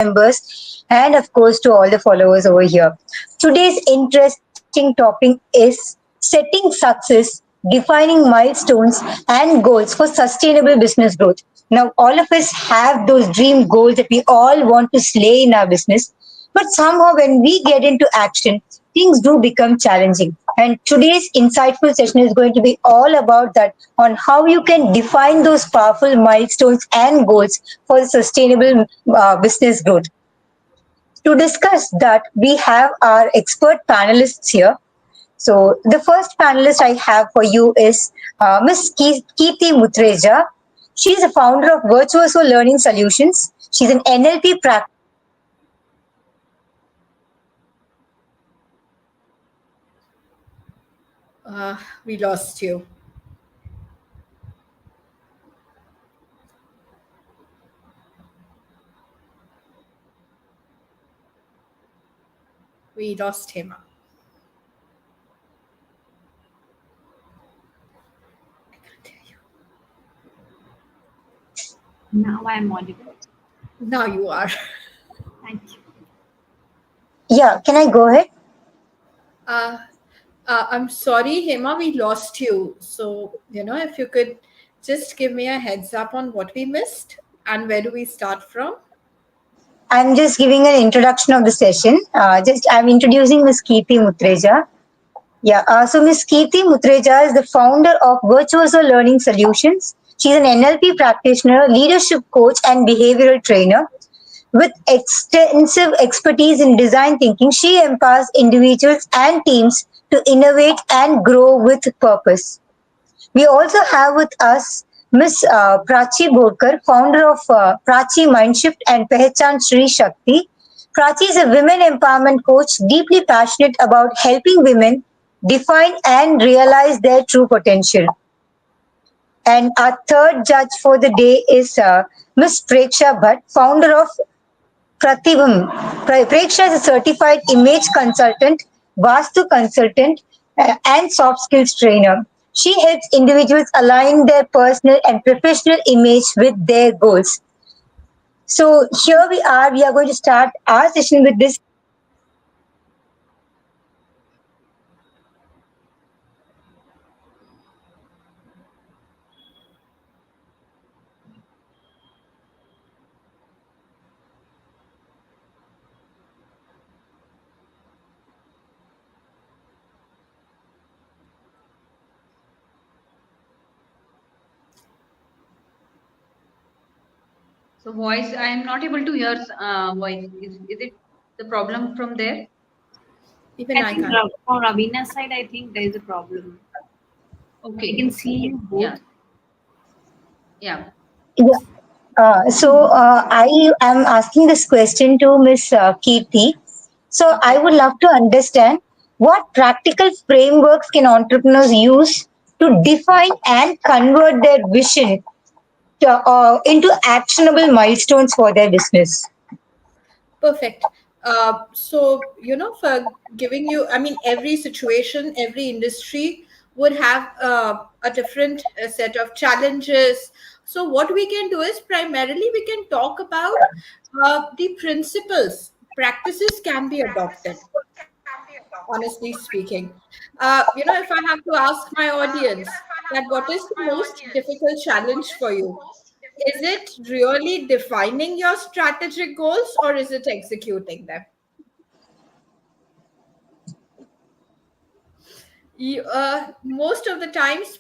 members, and of course to all the followers over here. Today's interesting topic is setting success, defining milestones and goals for sustainable business growth. Now, all of us have those dream goals that we all want to slay in our business, but somehow when we get into action, things do become challenging. And today's insightful session is going to be all about that on how you can define those powerful milestones and goals for sustainable business growth. To discuss that, we have our expert panelists here. So, the first panelist I have for you is Miss Keerti Mutreja. She is a founder of Virtuoso Learning Solutions. She's an NLP We lost you. We lost him. I can't hear you. Now I am audible. Now you are. Thank you. Yeah, can I go ahead? I'm sorry, Hema, we lost you. So, if you could just give me a heads up on what we missed and where do we start from? I'm just giving an introduction of the session. Just I'm introducing Ms. Keerti Mutreja. Yeah, so Ms. Keerti Mutreja is the founder of Virtuoso Learning Solutions. She's an NLP practitioner, leadership coach, and behavioral trainer. With extensive expertise in design thinking, she empowers individuals and teams to innovate and grow with purpose. We also have with us Ms. Prachi Bodkar, founder of Prachi Mindshift and Pehchan Shri Shakti. Prachi is a women empowerment coach deeply passionate about helping women define and realize their true potential. And our third judge for the day is Ms. Preksha Bhatt, founder of Pratibham. Preksha is a certified image consultant, Vastu consultant, and soft skills trainer. She helps individuals align their personal and professional image with their goals. So here we are. We are going to start our session with this. So voice, I am not able to hear voice. Is it the problem from there? Even I think can't. for Ravina's side, I think there is a problem. Okay. I can see you both. Yeah. Yeah. I am asking this question to Ms. Kirti. So I would love to understand what practical frameworks can entrepreneurs use to define and convert their vision into actionable milestones for their business. Perfect. So, for giving you, I mean, every situation, every industry would have a different set of challenges. So, what we can do is primarily we can talk about the principles, practices can be adopted, honestly speaking. If I have to ask my audience that what is the most difficult challenge for you? Is it really defining your strategic goals or is it executing them? Most of the times,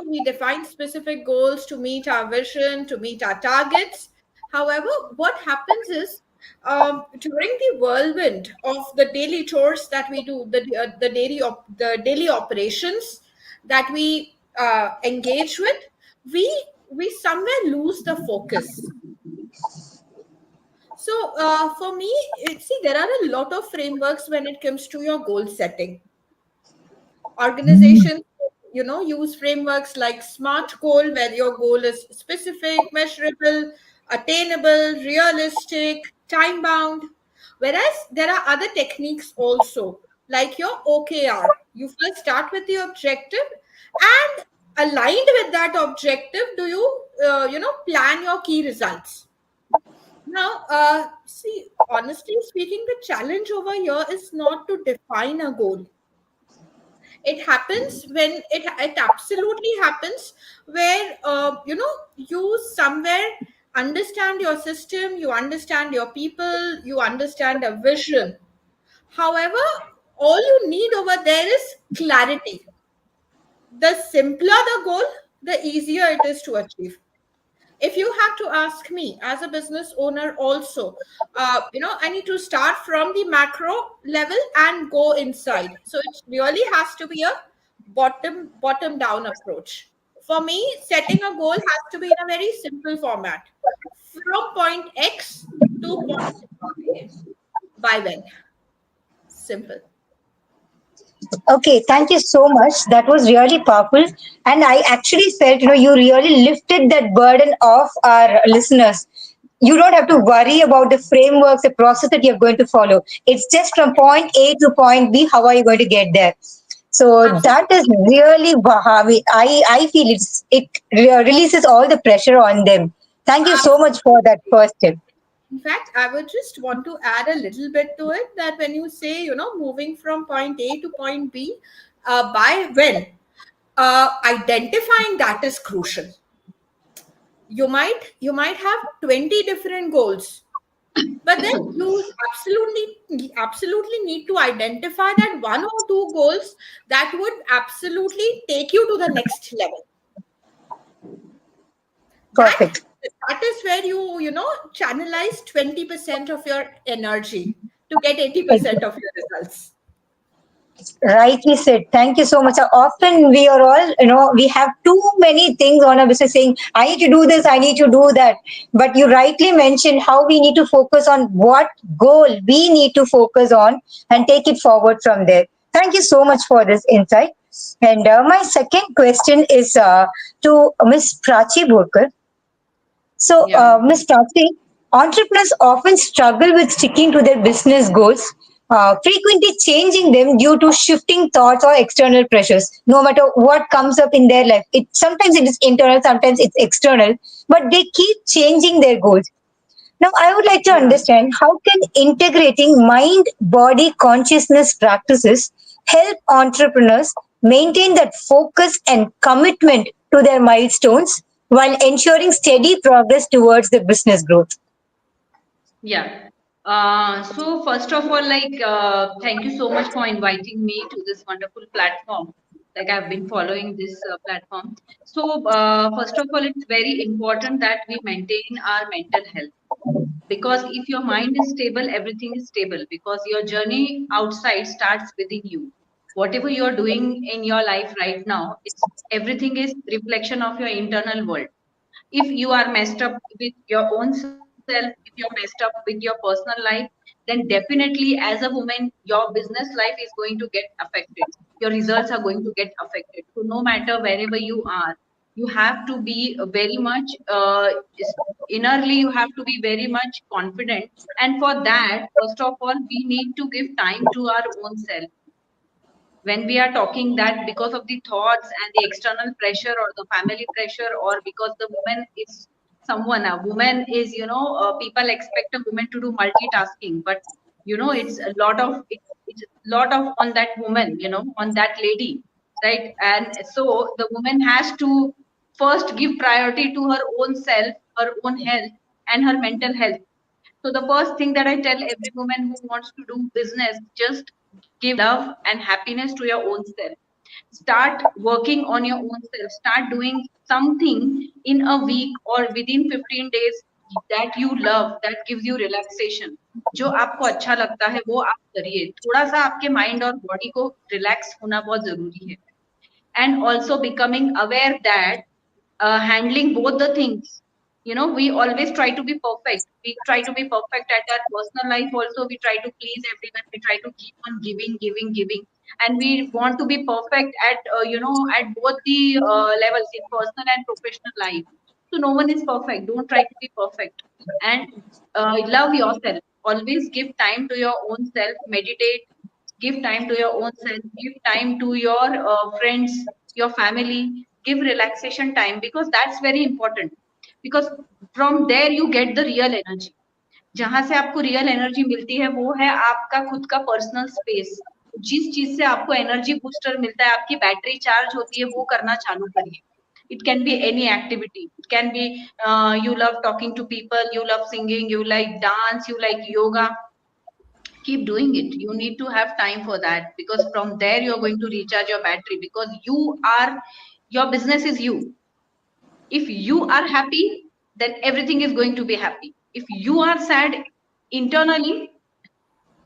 we define specific goals to meet our vision, to meet our targets. However, what happens is during the whirlwind of the daily chores that we do, the daily operations that we engage with, we somewhere lose the focus. So for me, see, there are a lot of frameworks when it comes to your goal setting. Organizations, use frameworks like SMART goal, where your goal is specific, measurable, attainable, realistic, time bound. Whereas there are other techniques also, like your OKR. You first start with the objective, and aligned with that objective, do you, plan your key results. Now, see, honestly speaking, the challenge over here is not to define a goal. It happens when it absolutely happens where you somewhere understand your system, you understand your people, you understand a vision. However, all you need over there is clarity. The simpler the goal, the easier it is to achieve. If you have to ask me as a business owner also, I need to start from the macro level and go inside. So it really has to be a bottom down approach. For me, setting a goal has to be in a very simple format, from point X to point Y. By when? Simple. Okay, thank you so much. That was really powerful. And I actually felt, you really lifted that burden off our listeners. You don't have to worry about the frameworks, the process that you're going to follow. It's just from point A to point B, how are you going to get there? So Absolutely. that is really, I feel releases all the pressure on them. Thank you so much for that first tip. In fact, I would just want to add a little bit to it that when you say, moving from point A to point B, by when, identifying that is crucial. You might have 20 different goals, but then you absolutely need to identify that one or two goals that would absolutely take you to the next level. That Perfect. that is where you channelize 20% of your energy to get 80% of your results. Rightly said. Thank you so much. Often we are all, we have too many things on our business saying, I need to do this, I need to do that. But you rightly mentioned how we need to focus on what goal we need to focus on and take it forward from there. Thank you so much for this insight. And my second question is to Miss Prachi Burkar. So, Yeah. Ms. Prachi, entrepreneurs often struggle with sticking to their business goals, frequently changing them due to shifting thoughts or external pressures. No matter what comes up in their life, sometimes it is internal, sometimes it's external, but they keep changing their goals. Now, I would like to Yeah. understand how can integrating mind-body consciousness practices help entrepreneurs maintain that focus and commitment to their milestones while ensuring steady progress towards the business growth? Yeah. So first of all, thank you so much for inviting me to this wonderful platform. Like I've been following this platform. So first of all, it's very important that we maintain our mental health, because if your mind is stable, everything is stable, because your journey outside starts within you. Whatever you're doing in your life right now, it's everything is reflection of your internal world. If you are messed up with your own self, if you're messed up with your personal life, then definitely as a woman your business life is going to get affected, your results are going to get affected. So no matter wherever you are, you have to be very much innerly, you have to be very much confident. And for that, first of all, we need to give time to our own self. When we are talking that because of the thoughts and the external pressure or the family pressure, or because the woman is someone, a woman is, people expect a woman to do multitasking, but it's a lot of it's a lot of on that woman, on that lady, right? And so the woman has to first give priority to her own self, her own health, and her mental health. So the first thing that I tell every woman who wants to do business, just give love and happiness to your own self. Start working on your own self. Start doing something in a week or within 15 days that you love, that gives you relaxation. जो आपको अच्छा लगता है वो आप करिए. थोड़ा सा आपके माइंड और बॉडी को रिलैक्स होना बहुत जरूरी है. And also becoming aware that handling both the things, we always try to be perfect. We try to be perfect at our personal life also. We try to please everyone. We try to keep on giving, and we want to be perfect at at both the levels, in personal and professional life. So no one is perfect. Don't try to be perfect. And love yourself. Always give time to your own self. Meditate. Give time to your own self. Give time to your friends, your family. Give relaxation time, because that's very important. Because from there you get the real energy. जहां से आपको real energy मिलती है वो है आपका खुद का पर्सनल स्पेस। जिस चीज से आपको एनर्जी बूस्टर मिलता है, आपकी बैटरी चार्ज होती है, वो करना चालू करिए। It can be any activity. It can be you love talking to people, you love singing, you like dance, you like yoga. Keep doing it. You need to have time for that, because from there you're going to recharge your battery, because your business is you. If you are happy, then everything is going to be happy. If you are sad internally,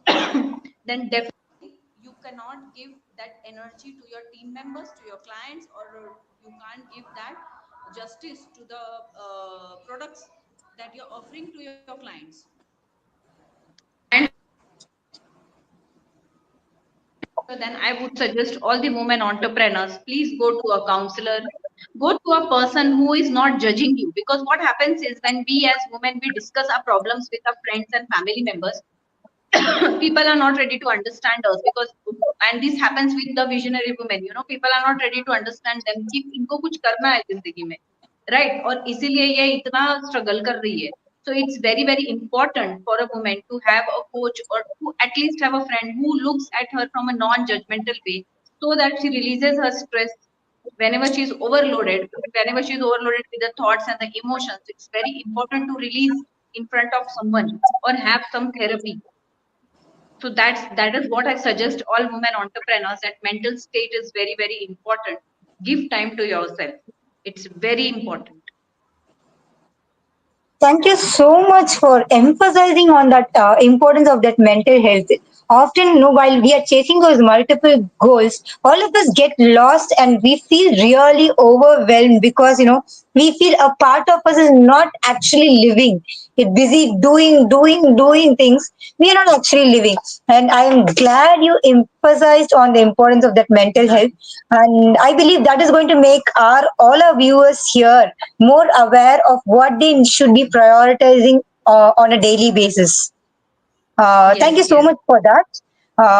then definitely you cannot give that energy to your team members, to your clients, or you can't give that justice to the products that you're offering to your clients. And so then I would suggest all the women entrepreneurs, please go to a counselor, go to a person who is not judging you. Because what happens is, when we as women, we discuss our problems with our friends and family members, people are not ready to understand us, because, and this happens with the visionary women, people are not ready to understand them कि इनको कुछ करना है जिंदगी में, right? और इसीलिए ये इतना struggle कर रही है. So it's very, very important for a woman to have a coach, or to at least have a friend who looks at her from a non-judgmental way, so that she releases her stress whenever she is overloaded. Whenever she is overloaded with the thoughts and the emotions, it's very important to release in front of someone, or have some therapy. So that is what I suggest all women entrepreneurs, that mental state is very, very important. Give time to yourself. It's very important. Thank you so much for emphasizing on that importance of that mental health. Often, while we are chasing those multiple goals, all of us get lost and we feel really overwhelmed because, we feel a part of us is not actually living. We're busy doing things. We are not actually living. And I am glad you emphasized on the importance of that mental health. And I believe that is going to make all our viewers here more aware of what they should be prioritizing on a daily basis. Thank you Yes, so yes. much for that.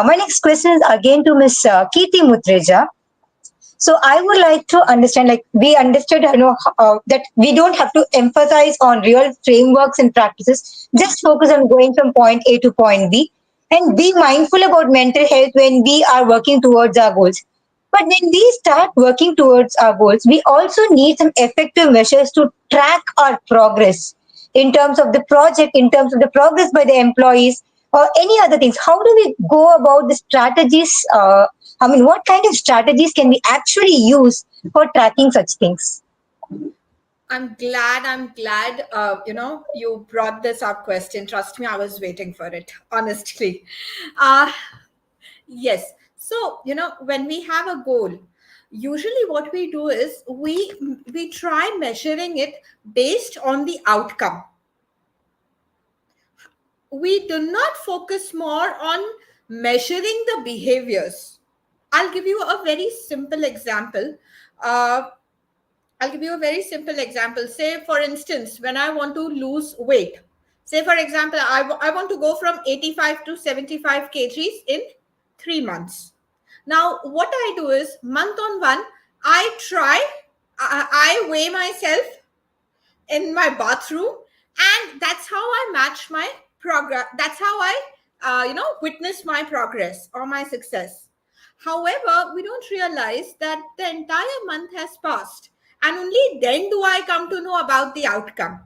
My next question is again to Miss Kirti Mutreja. So I would like to understand, like we understood, that we don't have to emphasize on real frameworks and practices. Just focus on going from point A to point B, and be mindful about mental health when we are working towards our goals. But when we start working towards our goals, we also need some effective measures to track our progress in terms of the project, in terms of the progress by the employees, or any other things. How do we go about the strategies? What kind of strategies can we actually use for tracking such things? I'm glad, you brought this up question. Trust me, I was waiting for it, honestly. Uh, yes. So, when we have a goal, usually what we do is we try measuring it based on the outcome. We do not focus more on measuring the behaviors. I'll give you a very simple example. Uh, I'll give you a very simple example. Say, for instance, when I want to lose weight, say, for example, I want to go from 85 to 75 kgs in 3 months. Now, what I do is month on one, I weigh myself in my bathroom, and that's how I match my progress. That's how I witness my progress or my success. However, we don't realize that the entire month has passed, and only then do I come to know about the outcome,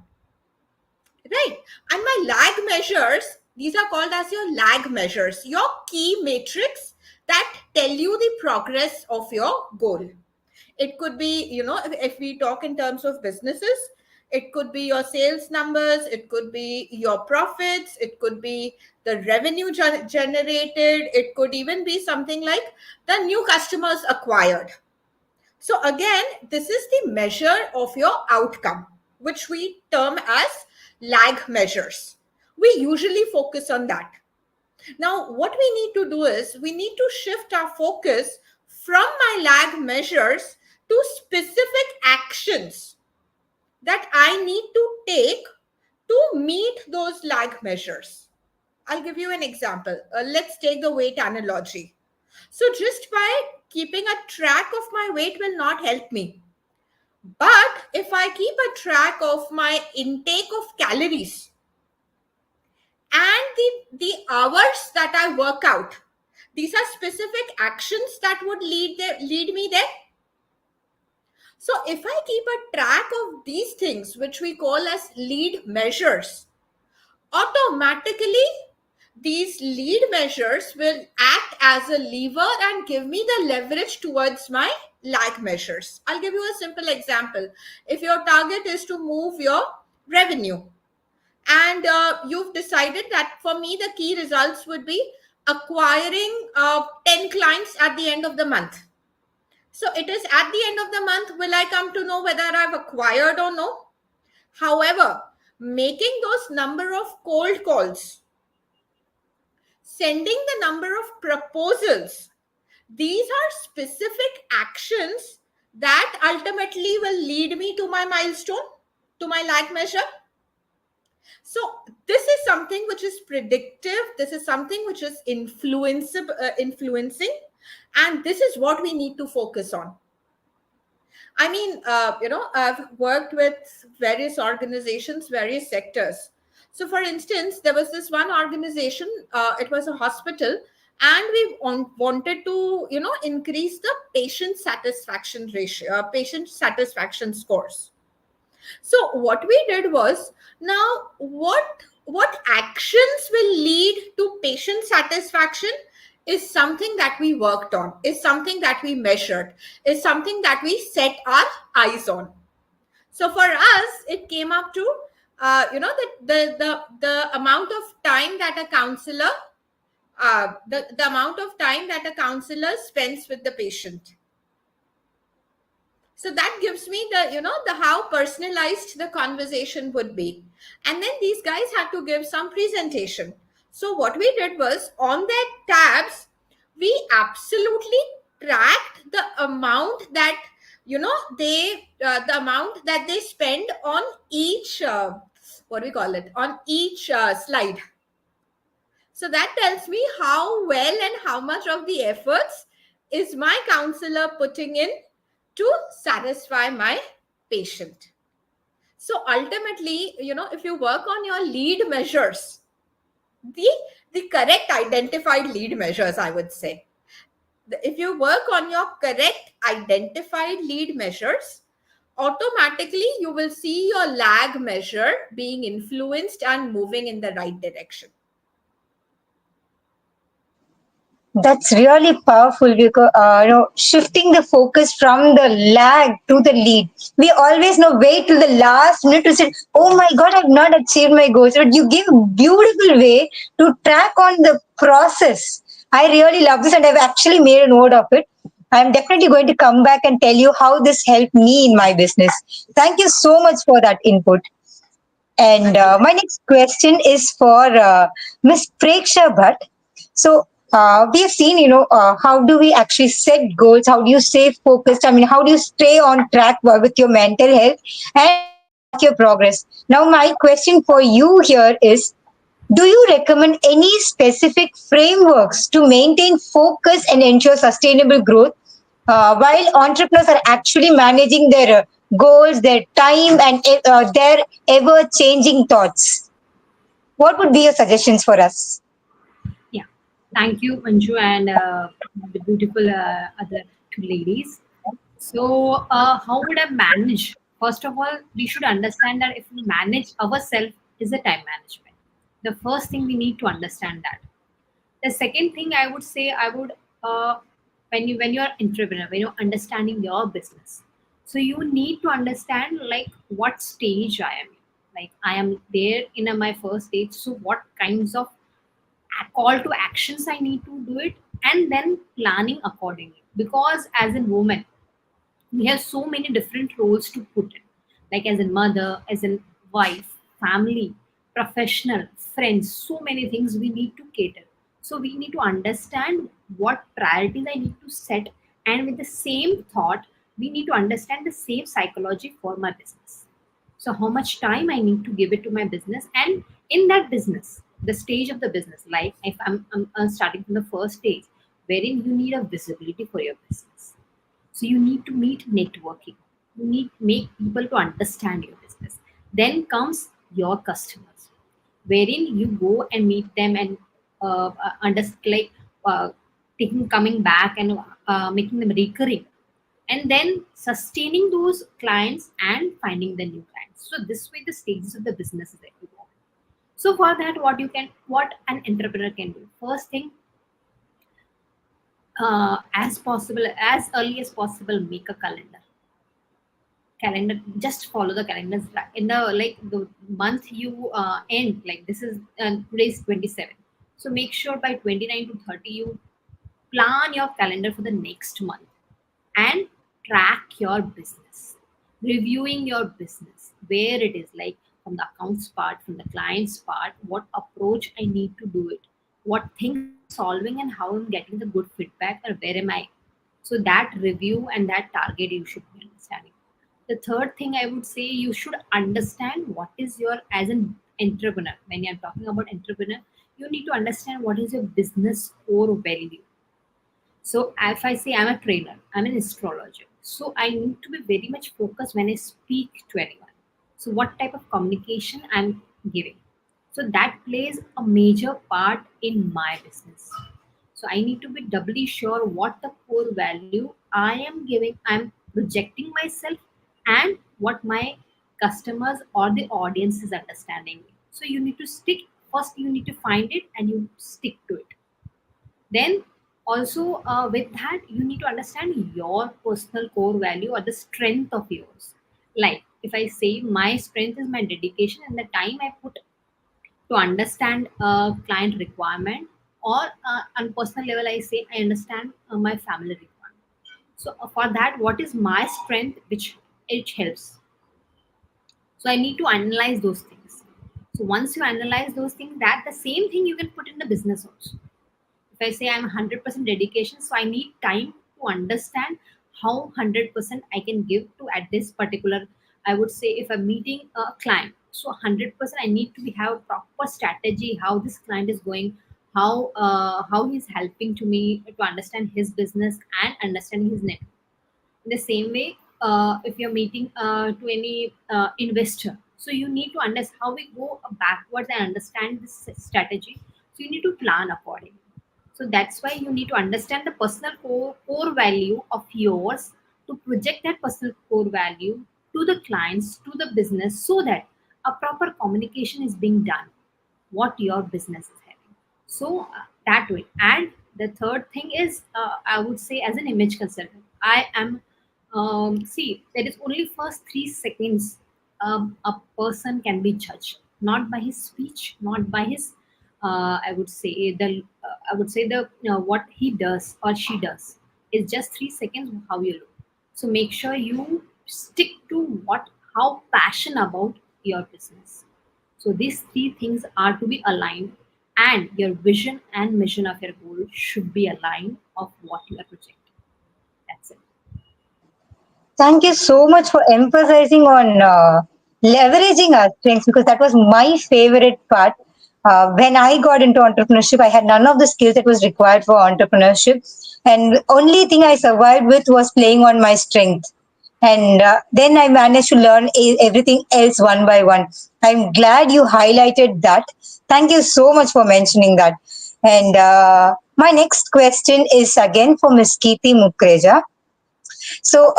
right? And my lag measures, these are called as your lag measures, your key matrix that tell you the progress of your goal. It could be, if we talk in terms of businesses, it could be your sales numbers, it could be your profits, it could be the revenue generated, it could even be something like the new customers acquired. So again, this is the measure of your outcome, which we term as lag measures. We usually focus on that. Now, what we need to do is we need to shift our focus from my lag measures to specific actions that I need to take to meet those lag measures. I'll give you an example. Let's take the weight analogy. So, just by keeping a track of my weight will not help me. But if I keep a track of my intake of calories, the hours that I work out. These are specific actions that would lead me there. So if I keep a track of these things, which we call as lead measures, automatically these lead measures will act as a lever and give me the leverage towards my lag measures. I'll give you a simple example. If your target is to move your revenue, and you've decided that for me the key results would be acquiring 10 clients at the end of the month. So it is at the end of the month will I come to know whether I've acquired or no. However, making those number of cold calls, sending the number of proposals, these are specific actions that ultimately will lead me to my milestone, to my lag measure. So this is something which is predictive. This is something which is influencing, and this is what we need to focus on. I mean, I've worked with various organizations, various sectors. So, for instance, there was this one organization. It was a hospital, and we wanted to, increase the patient satisfaction ratio, patient satisfaction scores. So what we did was, now what actions will lead to patient satisfaction is something that we worked on, is something that we measured, is something that we set our eyes on. So for us, it came up to the amount of time that a counselor the amount of time that a counselor spends with the patient. So that gives me the how personalized the conversation would be. And then these guys had to give some presentation. So what we did was, on their tabs, we absolutely tracked the amount that the amount that they spend on each on each slide. So that tells me how well and how much of the efforts is my counselor putting in to satisfy my patient. So ultimately, if you work on your lead measures, the correct identified lead measures, I would say, if you work on your correct identified lead measures, automatically you will see your lag measure being influenced and moving in the right direction. That's really powerful because shifting the focus from the lag to the lead. We always wait till the last minute to say, "Oh my God, I've not achieved my goals." But you give a beautiful way to track on the process. I really love this, and I've actually made a note of it. I'm definitely going to come back and tell you how this helped me in my business. Thank you so much for that input. And my next question is for Miss Preksha Bhatt. So we have seen, how do we actually set goals? How do you stay focused? I mean, how do you stay on track with your mental health and track your progress? Now, my question for you here is, do you recommend any specific frameworks to maintain focus and ensure sustainable growth while entrepreneurs are actually managing their goals, their time, and their ever-changing thoughts? What would be your suggestions for us? Yeah, thank you, Manju, and the beautiful other two ladies. So, how would I manage? First of all, we should understand that if we manage ourselves is a time management. The first thing we need to understand that. The second thing I would say, when you are entrepreneur, when you're understanding your business, so you need to understand like what stage I am in. Like I am there in my first stage, so what kinds of call to actions I need to do it, and then planning accordingly. Because as a woman, we have so many different roles to put in, like as a mother, as a wife, family, professional, friends, so many things we need to cater. So we need to understand what priorities I need to set, and with the same thought, we need to understand the same psychology for my business. So how much time I need to give it to my business, and in that business, the stage of the business, like if I'm starting from the first stage, wherein you need a visibility for your business. So you need to meet networking. You need to make people to understand your business. Then comes your customers, wherein you go and meet them and like taking coming back and making them recurring, and then sustaining those clients and finding the new clients. So this way the stages of the business is evolving. So for that, what an entrepreneur can do, first thing, as possible, as early as possible, make a calendar. Just follow the calendars in the, like, the month you end, like this is today's 27, so make sure by 29 to 30 you plan your calendar for the next month and track your business, reviewing your business, where it is, like from the accounts part, from the clients part, what approach I need to do it, what things I'm solving, and how I'm getting the good feedback, or where am I. So that review and that target you should be understanding. The third thing I would say, you should understand what is your, as an entrepreneur, when you're talking about entrepreneur, you need to understand what is your business core value. So if I say I'm a trainer, I'm an astrologer. So I need to be very much focused when I speak to anyone. So what type of communication I'm giving. So that plays a major part in my business. So I need to be doubly sure what the core value I am giving, I'm projecting myself, and what my customers or the audience is understanding. So you need to stick, first you need to find it and you stick to it. Then also with that, you need to understand your personal core value or the strength of yours. Like if I say my strength is my dedication and the time I put to understand a client requirement, or on personal level I say I understand my family requirement. So for that, what is my strength, which helps. So I need to analyze those things. So once you analyze those things, that the same thing you can put in the business also. If I say I'm 100% dedication, so I need time to understand how 100% I can give to at this particular, I would say, if I'm meeting a client, so 100% I need to have a proper strategy how this client is going, how he's helping to me to understand his business and understanding his network. In the same way, if you're meeting to any investor, so you need to understand how we go backwards and understand this strategy. So you need to plan accordingly. So that's why you need to understand the personal core value of yours, to project that personal core value to the clients, to the business, so that a proper communication is being done, what your business is having. So that way. And the third thing is, I would say, as an image consultant, I am, see, there is only first 3 seconds a person can be judged, not by his speech, not by his, I would say the what he does or she does. Is just 3 seconds how you look. So make sure you stick to what, how passionate about your business. So these 3 things are to be aligned, and your vision and mission of your goal should be aligned of what you are projecting. That's it. Thank you so much for emphasizing on leveraging our strengths, because that was my favorite part. When I got into entrepreneurship, I had none of the skills that was required for entrepreneurship, and only thing I survived with was playing on my strength. And then I managed to learn everything else one by one. I'm glad you highlighted that. Thank you so much for mentioning that. And my next question is again for Ms. Keerti Mukreja. So,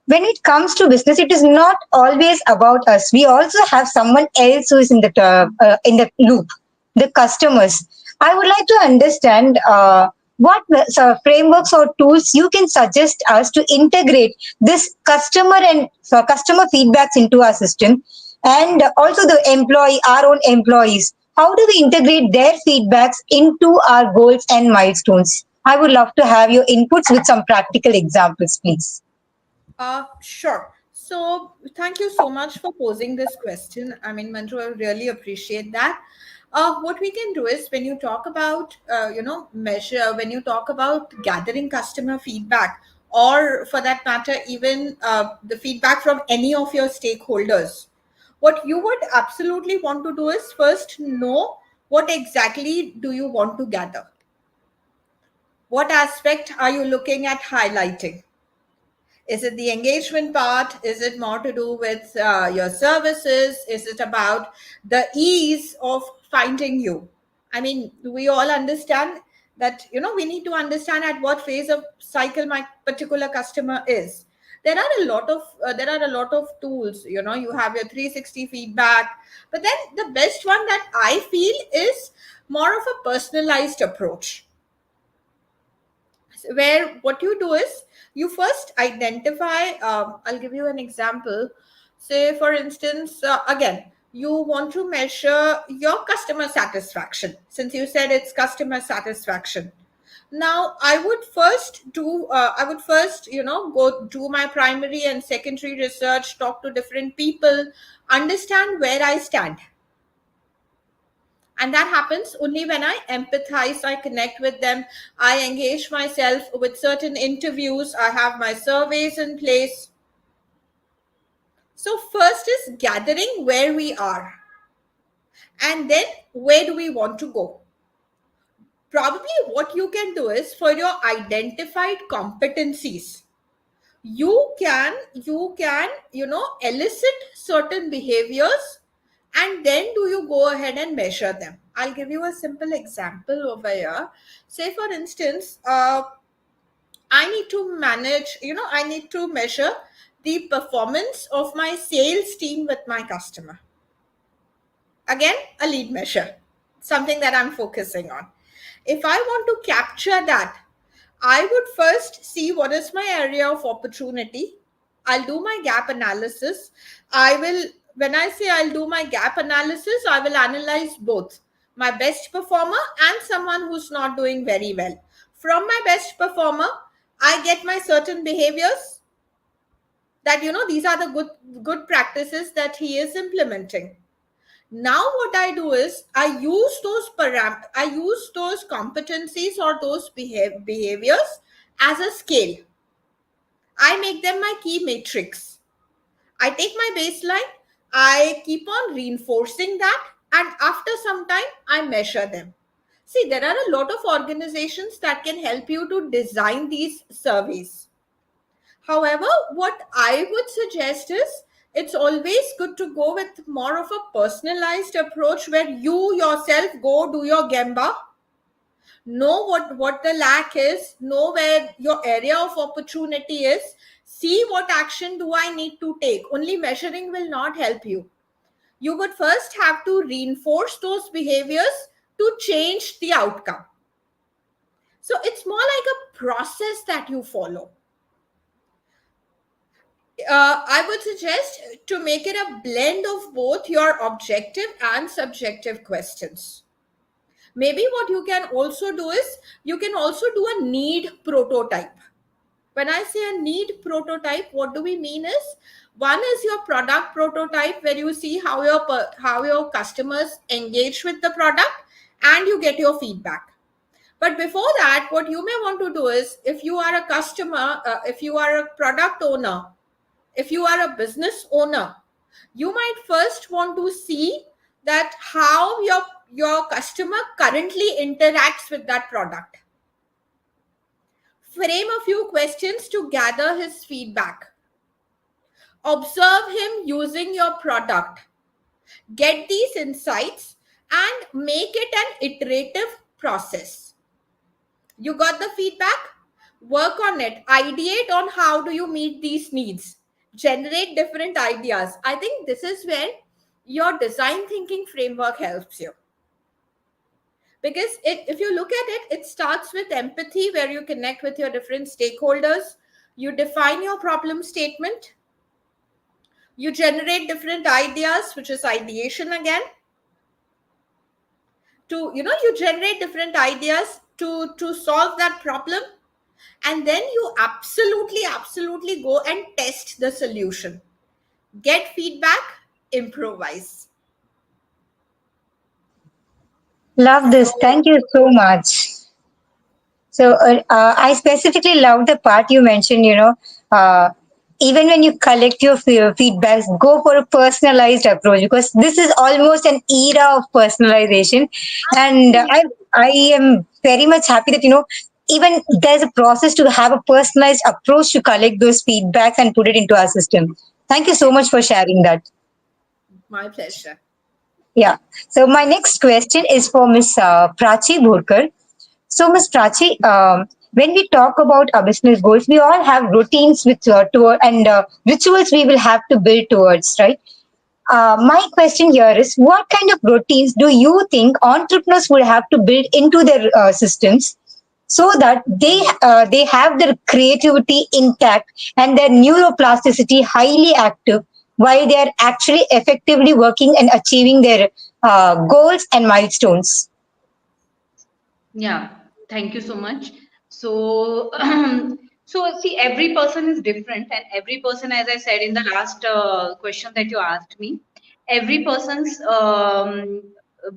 when it comes to business, it is not always about us. We also have someone else who is in the loop, the customers. I would like to understand what frameworks or tools you can suggest us to integrate this customer and customer feedbacks into our system, and also the our own employees. How do we integrate their feedbacks into our goals and milestones? I would love to have your inputs with some practical examples, please. Sure. So thank you so much for posing this question. I mean, Manju, I really appreciate that. What we can do is, when you talk about, measure, when you talk about gathering customer feedback, or for that matter, even the feedback from any of your stakeholders, what you would absolutely want to do is first know what exactly do you want to gather. What aspect are you looking at highlighting? Is it the engagement part? Is it more to do with your services? Is it about the ease of finding you? I mean, we all understand that, we need to understand at what phase of cycle my particular customer is. There are a lot of tools. You have your 360 feedback, but then the best one that I feel is more of a personalized approach, where what you do is you first identify. I'll give you an example. Say, for instance, again, you want to measure your customer satisfaction, since you said it's customer satisfaction. Now I would first go do my primary and secondary research, talk to different people, understand where I stand. And that happens only when I empathize, I connect with them, I engage myself with certain interviews, I have my surveys in place. So first is gathering where we are, and then where do we want to go. Probably what you can do is, for your identified competencies, you can elicit certain behaviors, and then do you go ahead and measure them. I'll give you a simple example over here. Say, for instance, I need to manage, I need to measure the performance of my sales team with my customer. Again, a lead measure, something that I'm focusing on. If I want to capture that, I would first see what is my area of opportunity. I'll do my gap analysis. When I say I'll do my gap analysis, I will analyze both my best performer and someone who's not doing very well. From my best performer, I get my certain behaviors that, these are the good practices that he is implementing. Now what I do is I use those competencies or those behaviors as a scale. I make them my key matrix. I take my baseline, I keep on reinforcing that, and after some time I measure them. See, there are a lot of organizations that can help you to design these surveys. However, what I would suggest is, it's always good to go with more of a personalized approach, where you yourself go do your Gemba, know what the lack is, know where your area of opportunity is, see what action do I need to take. Only measuring will not help you. You would first have to reinforce those behaviors to change the outcome. So it's more like a process that you follow. I would suggest to make it a blend of both your objective and subjective questions. Maybe what you can also do is, you can also do a need prototype. When I say a need prototype, what do we mean is, one is your product prototype, where you see how your customers engage with the product and you get your feedback. But before that, what you may want to do is, if you are a customer, if you are a product owner, if you are a business owner, you might first want to see that how your customer currently interacts with that product. Frame a few questions to gather his feedback. Observe him using your product. Get these insights and make it an iterative process. You got the feedback? Work on it. Ideate on how do you meet these needs. Generate different ideas. I think this is where your design thinking framework helps you. Because if you look at it, it starts with empathy, where you connect with your different stakeholders. You define your problem statement. You generate different ideas, which is ideation again. You generate different ideas to solve that problem. And then you absolutely go and test the solution. Get feedback, improvise. Love this. Thank you so much. So I specifically love the part you mentioned, even when you collect your feedbacks, go for a personalized approach, because this is almost an era of personalization. And I am very much happy that, even there's a process to have a personalized approach to collect those feedbacks and put it into our system. Thank you so much for sharing that. My pleasure. Yeah. So my next question is for Miss Prachi Bhurkar. So, Ms. Prachi, when we talk about our business goals, we all have routines with toward and rituals we will have to build towards, right? My question here is, what kind of routines do you think entrepreneurs would have to build into their systems so that they have their creativity intact and their neuroplasticity highly active while they are actually effectively working and achieving their goals and milestones? Yeah, thank you so much. So, so see, every person is different, and every person, as I said in the last question that you asked me, every person's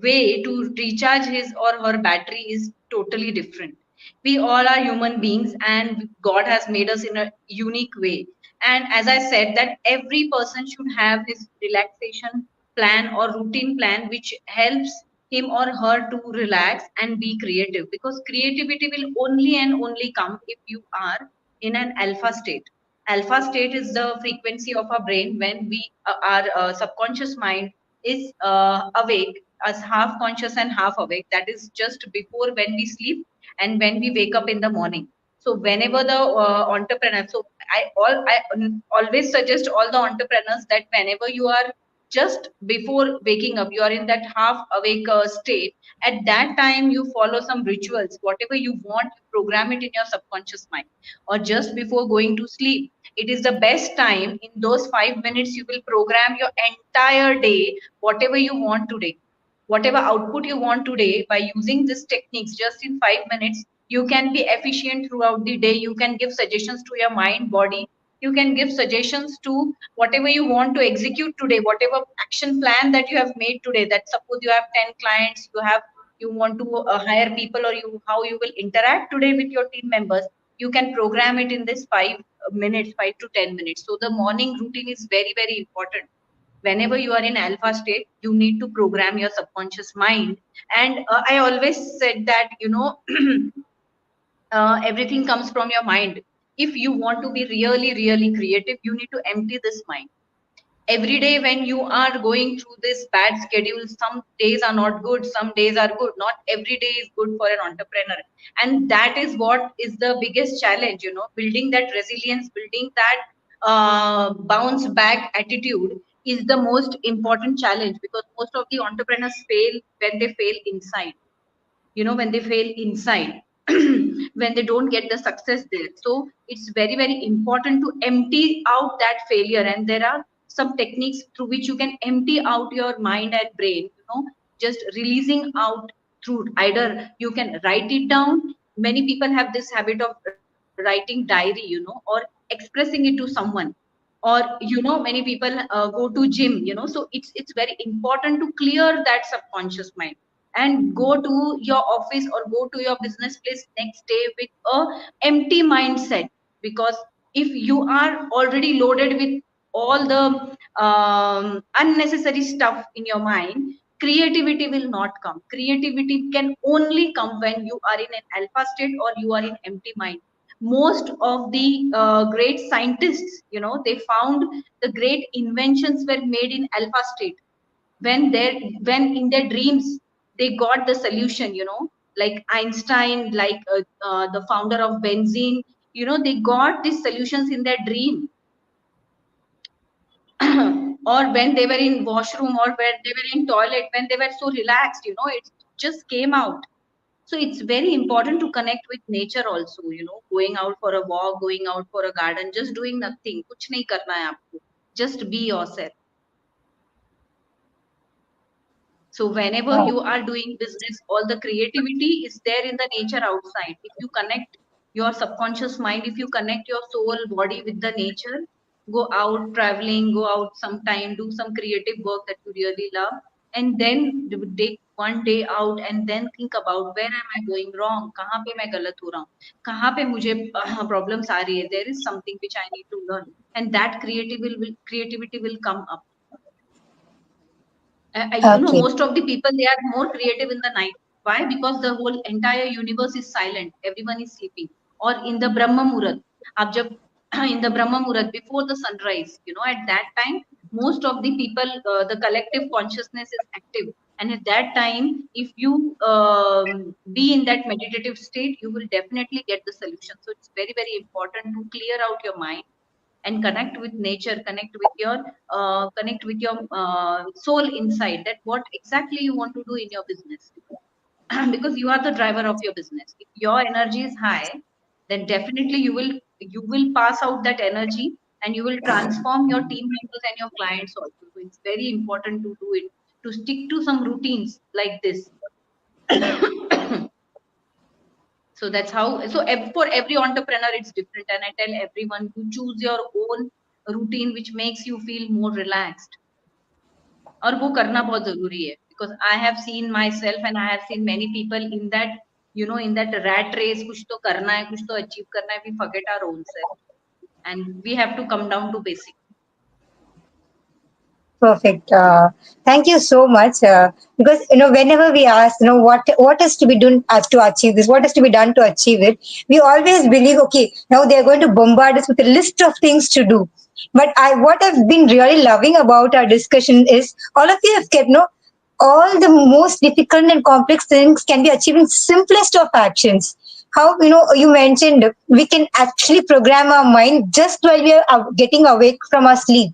way to recharge his or her battery is totally different. We all are human beings, and God has made us in a unique way. And as I said, that every person should have his relaxation plan or routine plan, which helps him or her to relax and be creative, because creativity will only and only come if you are in an alpha state. Alpha state is the frequency of our brain when we our subconscious mind is awake, as half conscious and half awake. That is just before when we sleep and when we wake up in the morning. So whenever the entrepreneur, so I always suggest all the entrepreneurs that whenever you are just before waking up, you are in that half awake state. At that time, you follow some rituals, whatever you want, you program it in your subconscious mind. Or just before going to sleep, it is the best time. In those 5 minutes, you will program your entire day, whatever you want today, whatever output you want today. By using these techniques just in 5 minutes, you can be efficient throughout the day. You can give suggestions to your mind, body. You can give suggestions to whatever you want to execute today, whatever action plan that you have made today. That suppose you have 10 clients, you want to hire people, or you how you will interact today with your team members. You can program it in this 5 minutes, 5 to 10 minutes. So the morning routine is very, very important. Whenever you are in alpha state, you need to program your subconscious mind. And I always said that, everything comes from your mind. If you want to be really, really creative, you need to empty this mind. Every day when you are going through this bad schedule, some days are not good, some days are good. Not every day is good for an entrepreneur. And that is what is the biggest challenge, building that resilience, building that bounce back attitude is the most important challenge, because most of the entrepreneurs fail when they fail inside. When they fail inside, when they don't get the success there. So it's very, very important to empty out that failure. And there are some techniques through which you can empty out your mind and brain, just releasing out through either you can write it down. Many people have this habit of writing diary, or expressing it to someone. Or many people go to gym, so it's very important to clear that subconscious mind and go to your office or go to your business place next day with a empty mindset. Because if you are already loaded with all the unnecessary stuff in your mind, creativity will not come. Creativity can only come when you are in an alpha state or you are in empty mind. Most of the great scientists, they found the great inventions were made in alpha state. When in their dreams they got the solution, like Einstein, like the founder of benzene, they got these solutions in their dream. Or when they were in washroom, or when they were in toilet, when they were so relaxed, it just came out. So it's very important to connect with nature also, going out for a walk, going out for a garden, just doing nothing, kuch nahi karna hai aapko, just be yourself. So whenever Wow. you are doing business, all the creativity is there in the nature outside. If you connect your subconscious mind, if you connect your soul, body with the nature, go out traveling, go out sometime, do some creative work that you really love, and then take one day out and then think about where am I going wrong, kahan pe main galat ho raha hu, kahan pe mujhe problems aa rahi hai, there is something which I need to learn, and that creativity will come up. Okay. Most of the people, they are more creative in the night. Why? Because the whole entire universe is silent, everyone is sleeping. Or in the Brahma Muhurat, आप जब in the Brahma Muhurat, before the sunrise, at that time most of the people, the collective consciousness is active, and at that time, if you be in that meditative state, you will definitely get the solution. So it's very, very important to clear out your mind and connect with nature, connect with your soul inside, that what exactly you want to do in your business. Because you are the driver of your business. If your energy is high, then definitely you will pass out that energy, and you will transform your team members and your clients also. So it's very important to do it, to stick to some routines like this. So that's how. So for every entrepreneur it's different, and I tell everyone to choose your own routine which makes you feel more relaxed. और वो करना बहुत जरूरी है, because I have seen myself and I have seen many people in that, in that rat race, कुछ तो करना है, कुछ तो achieve करना है, we forget our own self, and we have to come down to basic. Perfect. Thank you so much. Because whenever we ask, what is to be done to achieve this, what is to be done to achieve it, we always believe, okay, now they are going to bombard us with a list of things to do. But what I've been really loving about our discussion is all of you have kept, all the most difficult and complex things can be achieved in simplest of actions. How you mentioned we can actually program our mind just while we are getting awake from our sleep.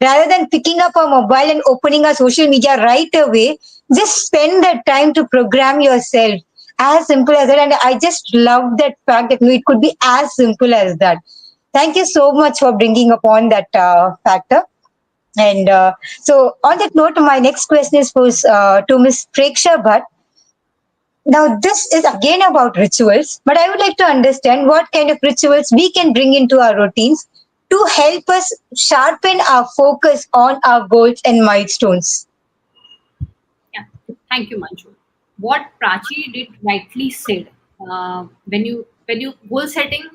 Rather than picking up a mobile and opening a social media right away, just spend that time to program yourself. As simple as that. And I just love that fact that it could be as simple as that. Thank you so much for bringing upon that factor. And so, on that note, my next question is to Ms. Preksha Bhatt. Now, this is again about rituals, but I would like to understand what kind of rituals we can bring into our routines to help us sharpen our focus on our goals and milestones. Yeah, thank you, Manju. What Prachi did rightly said. When you goal setting,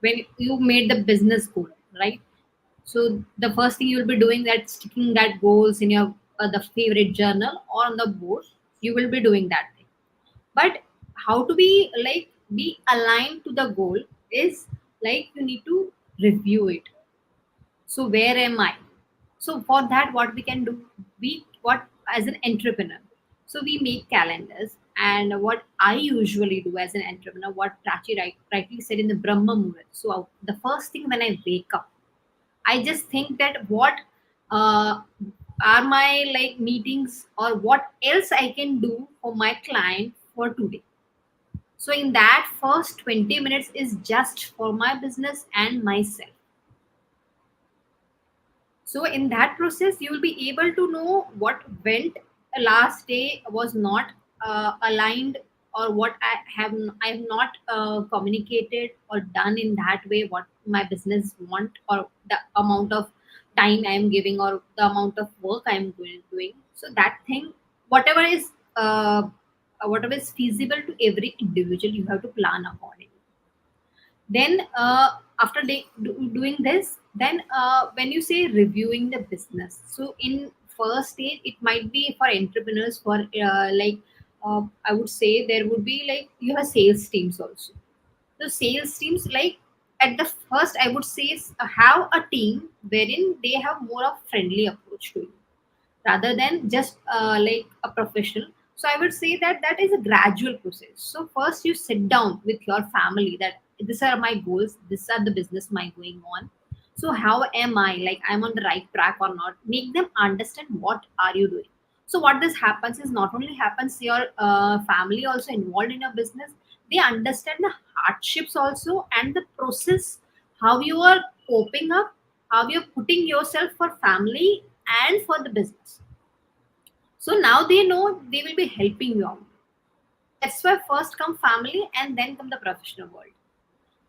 when you made the business goal, right? So the first thing you'll be doing that sticking that goals in your the favorite journal or on the board. You will be doing that thing. But how to be aligned to the goal is like you need to review it. So where am I? So for that, what we can do, we what as an entrepreneur. So we make calendars, and what I usually do as an entrepreneur, what Prachi rightly said in the Brahma Muhurat. So the first thing when I wake up, I just think that what uh, are my like meetings or what else I can do for my client for today. So in that first 20 minutes is just for my business and myself. So in that process, you will be able to know what went last day was not aligned, or what I have not communicated or done in that way what my business want, or the amount of time I am giving, or the amount of work I am doing. So that thing, whatever is whatever is feasible to every individual, you have to plan accordingly. Then after doing this, then when you say reviewing the business, so in first stage it might be for entrepreneurs, for I would say there would be like you have sales teams also. So sales teams, like at the first I would say have a team wherein they have more of friendly approach to you rather than just like a professional. So I would say that that is a gradual process. So first you sit down with your family that these are my goals, these are the business my going on. So how am I, like I'm on the right track or not? Make them understand what are you doing. So what this happens is not only happens your family also involved in your business, they understand the hardships also and the process, how you are coping up, how you're putting yourself for family and for the business. So now they know they will be helping you out. That's why first come family and then come the professional world.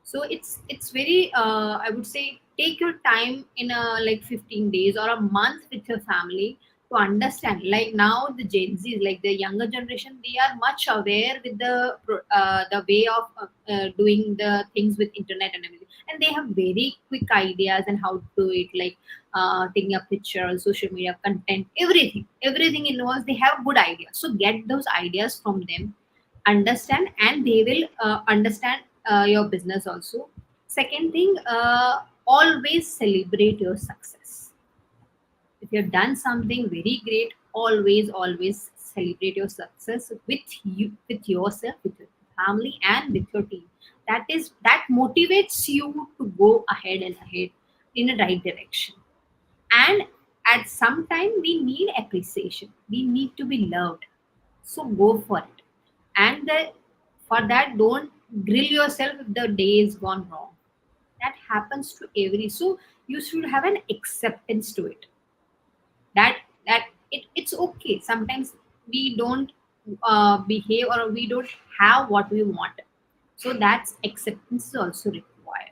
So it's very I would say take your time in a like 15 days or a month with your family to understand. Like now the Gen Z, like the younger generation, they are much aware with the way of doing the things with internet and everything, and they have very quick ideas and how to do it, like taking a picture, social media content, everything involves, they have good ideas. So get those ideas from them, understand, and they will understand your business also. Second thing, always celebrate your success. you've done something very great, always celebrate your success with you, with yourself, with your family, and with your team. That motivates you to go ahead and ahead in the right direction. And at some time we need appreciation, we need to be loved, so go for it. And for that, don't grill yourself if the day is gone wrong. That happens to every, so you should have an acceptance to it, that it's okay sometimes we don't behave, or we don't have what we want. So that's acceptance is also required.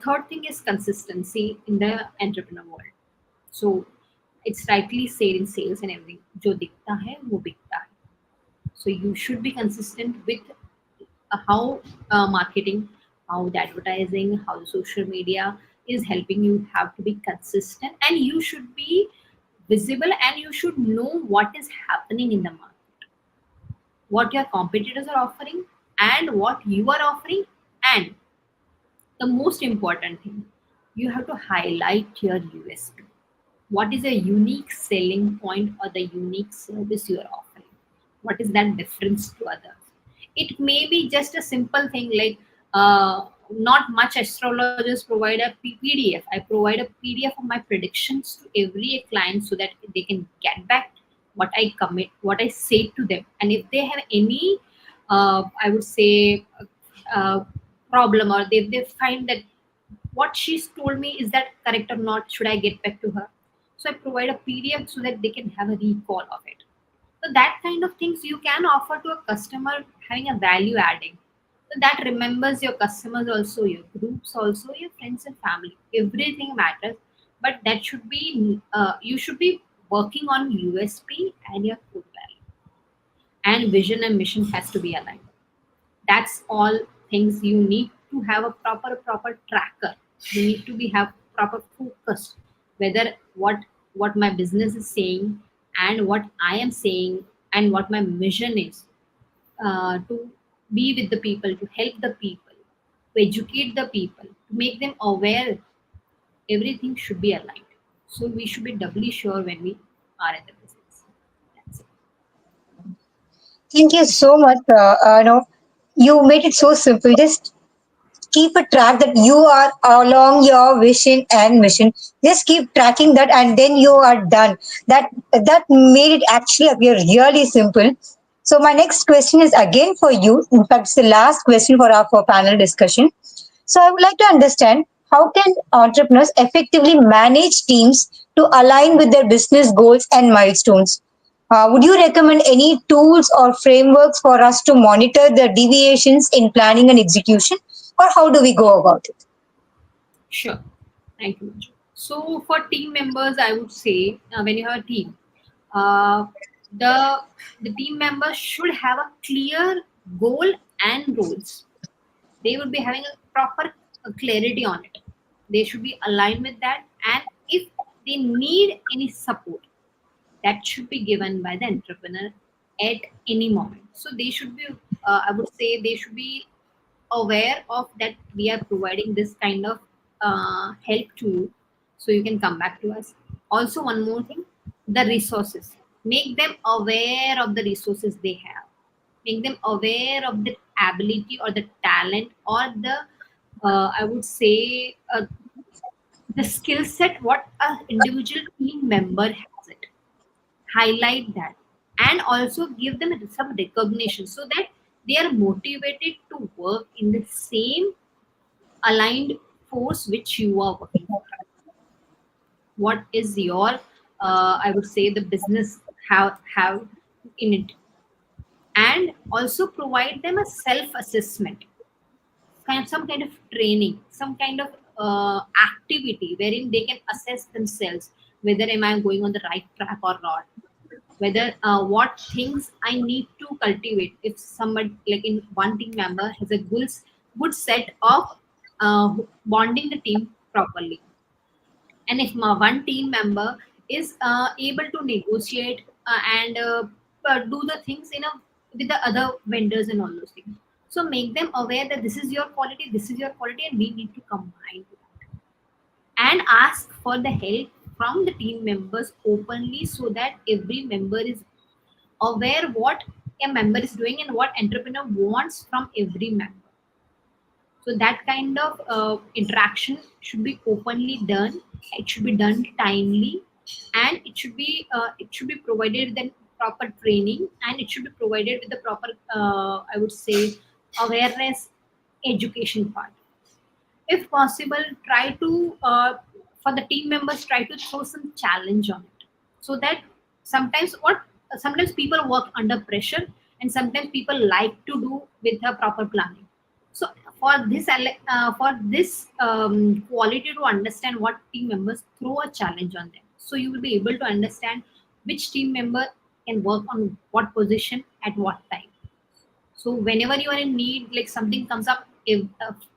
Third thing is consistency in the entrepreneur world. So it's rightly said in sales and everything, जो दिखता है वो बिकता है. So you should be consistent with how marketing, how the advertising, how the social media is helping you. Have to be consistent, and you should be visible, and you should know what is happening in the market, what your competitors are offering, and what you are offering. And the most important thing, you have to highlight your USP. What is a unique selling point or the unique service you are offering? What is that difference to others? It may be just a simple thing like not much astrologers provide a PDF. I provide a PDF of my predictions to every client so that they can get back what I commit, what I say to them. And if they have any, I would say, uh, problem, or they find that what she's told me, is that correct or not, should I get back to her? So I provide a PDF so that they can have a recall of it. So that kind of things you can offer to a customer, having a value adding. So that remembers your customers also, your groups also, your friends and family. Everything matters, but that should be you should be working on USP and your core value. And vision and mission has to be aligned. That's all things you need to have a proper tracker. You need to be have proper focus, whether what my business is saying, and what I am saying, and what my mission is, to be with the people, to help the people, to educate the people, to make them aware. Everything should be aligned. So we should be doubly sure when we are in the business. That's it. Thank you so much. You made it so simple. Just keep a track that you are along your vision and mission. Just keep tracking that, and then you are done. That made it actually appear really simple. So my next question is again for you. In fact, it's the last question for our for panel discussion. So I would like to understand, how can entrepreneurs effectively manage teams to align with their business goals and milestones? Would you recommend any tools or frameworks for us to monitor the deviations in planning and execution, or how do we go about it? Sure. Thank you, Manju. So for team members, I would say when you have a team, uh, the the team members should have a clear goal and roles. They would be having a proper clarity on it. They should be aligned with that, and if they need any support, that should be given by the entrepreneur at any moment. So they should be, I would say, they should be aware of that we are providing this kind of help to you, so you can come back to us. Also, one more thing, the resources. Make them aware of the resources they have. Make them aware of the ability or the talent, or the I would say the skill set what a individual team member has it. Highlight that, and also give them some recognition so that they are motivated to work in the same aligned force which you are working for. What is your I would say the business have in it. And also provide them a self assessment, some kind of training, some kind of activity wherein they can assess themselves, whether am I going on the right track or not, whether what things I need to cultivate. If somebody like in one team member has a good set of bonding the team properly, and if my one team member is able to negotiate and do the things with the other vendors and all those things, so make them aware that this is your quality, and we need to combine and ask for the help from the team members openly, so that every member is aware what a member is doing and what entrepreneur wants from every member. So that kind of interaction should be openly done. It should be done timely, and it should be provided with the proper training, and it should be provided with the proper I would say awareness education part. If possible, try to for the team members, try to throw some challenge on it, so that sometimes people work under pressure, and sometimes people like to do with a proper planning. So for this quality to understand what team members, throw a challenge on them, so you will be able to understand which team member can work on what position at what time. So whenever you are in need, like something comes up, if,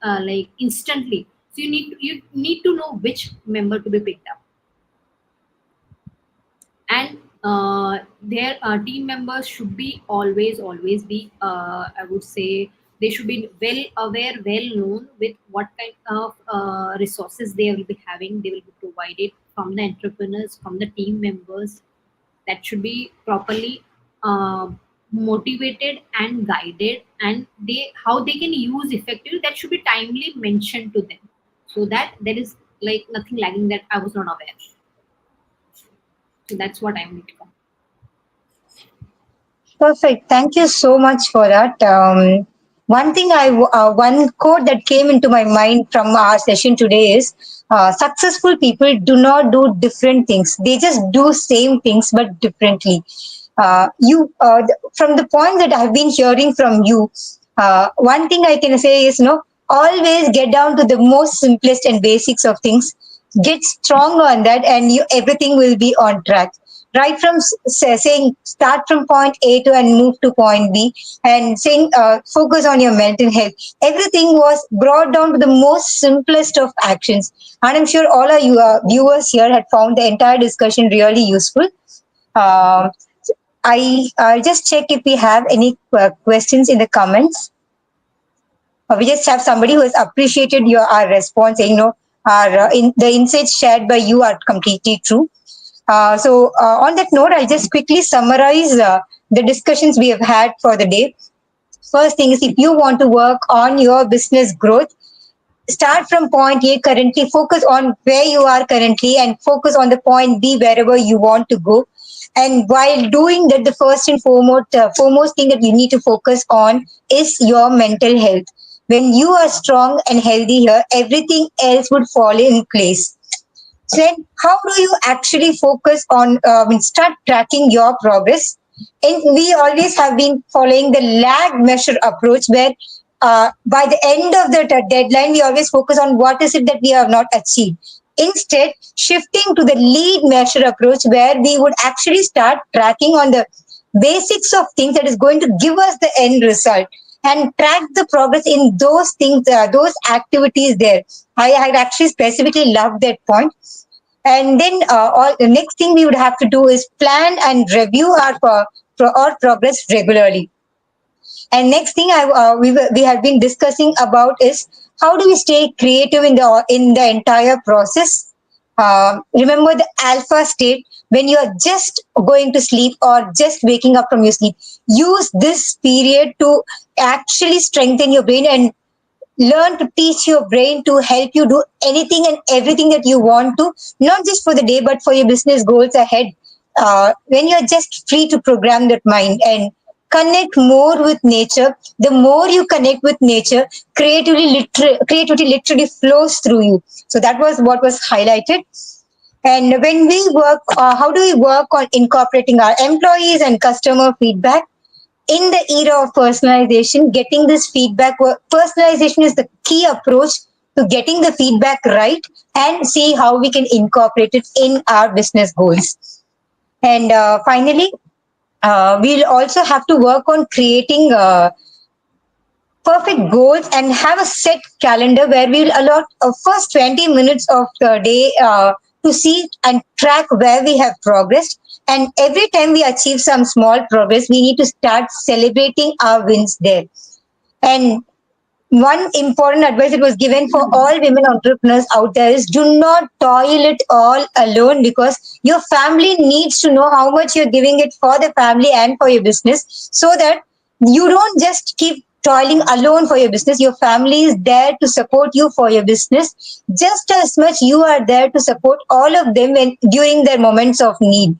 like instantly, so you need to know which member to be picked up. And their team members should be always be I would say they should be well aware, well known with what kind of resources they will be having, they will be provided from the entrepreneurs, from the team members. That should be properly motivated and guided, and they how they can use effectively, that should be timely mentioned to them, so that there is like nothing lagging that I was not aware. So that's what I need to come. Perfect. Thank you so much for that. One thing one quote that came into my mind from our session today is successful people do not do different things. They just do same things but differently. From the point that I've been hearing from you, one thing I can say is, always get down to the most simplest and basics of things. Get strong on that, and everything will be on track. Right from saying start from point A to and move to point B, and saying focus on your mental health. Everything was brought down to the most simplest of actions, and I'm sure all our viewers here had found the entire discussion really useful. Uh, I'll just check if we have any questions in the comments. We just have somebody who has appreciated our response, saying, the insights shared by you are completely true. On that note, I'll just quickly summarize the discussions we have had for the day. First thing is, if you want to work on your business growth, start from point A currently, focus on where you are currently, and focus on the point B wherever you want to go. And while doing that, the first and foremost thing that you need to focus on is your mental health. When you are strong and healthy here, everything else would fall in place. Then, how do you actually focus on, start tracking your progress? And we always have been following the lag measure approach, where by the end of the deadline, we always focus on what is it that we have not achieved. Instead, shifting to the lead measure approach, where we would actually start tracking on the basics of things that is going to give us the end result, and track the progress in those things, those activities there. I actually specifically loved that point. And then the next thing we would have to do is plan and review our progress regularly. And next thing we have been discussing about is, how do we stay creative in the entire process? Remember the alpha state, when you are just going to sleep or just waking up from your sleep. Use this period to actually strengthen your brain and learn to teach your brain to help you do anything and everything that you want to, not just for the day, but for your business goals ahead. When you're just free to program that mind and connect more with nature, the more you connect with nature, creativity literally flows through you. So that was what was highlighted. And when we work, how do we work on incorporating our employees and customer feedback? In the era of personalization, getting this feedback, personalization is the key approach to getting the feedback right, and see how we can incorporate it in our business goals. And finally, we'll also have to work on creating perfect goals and have a set calendar where we'll allot first 20 minutes of the day to see and track where we have progressed. And every time we achieve some small progress, we need to start celebrating our wins there. And one important advice that was given for all women entrepreneurs out there is do not toil it all alone, because your family needs to know how much you're giving it for the family and for your business, so that you don't just keep toiling alone for your business. Your family is there to support you for your business just as much you are there to support all of them during their moments of need.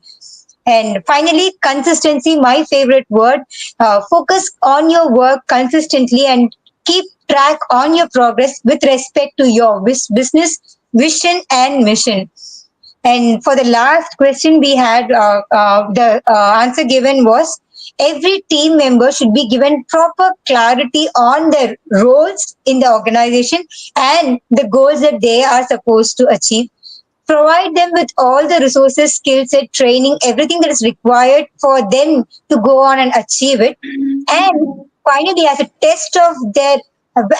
And finally, consistency, my favorite word. Focus on your work consistently and keep track on your progress with respect to your business vision and mission. And for the last question we had, the answer given was every team member should be given proper clarity on their roles in the organization and the goals that they are supposed to achieve. Provide them with all the resources, skill set, training, everything that is required for them to go on and achieve it. And finally, as a test of their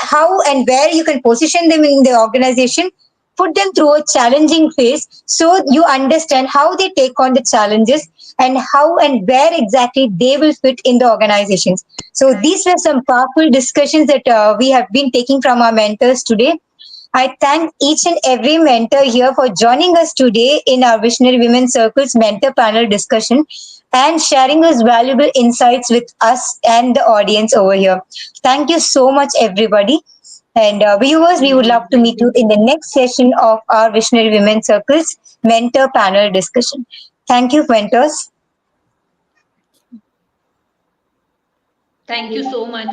how and where you can position them in the organization, put them through a challenging phase so you understand how they take on the challenges and how and where exactly they will fit in the organizations. So these were some powerful discussions that we have been taking from our mentors today. I thank each and every mentor here for joining us today in our Visionary Women Circles mentor panel discussion and sharing those valuable insights with us and the audience over here. Thank you so much, everybody. And viewers, we would love to meet you in the next session of our Visionary Women Circles mentor panel discussion. Thank you, mentors. Thank you so much.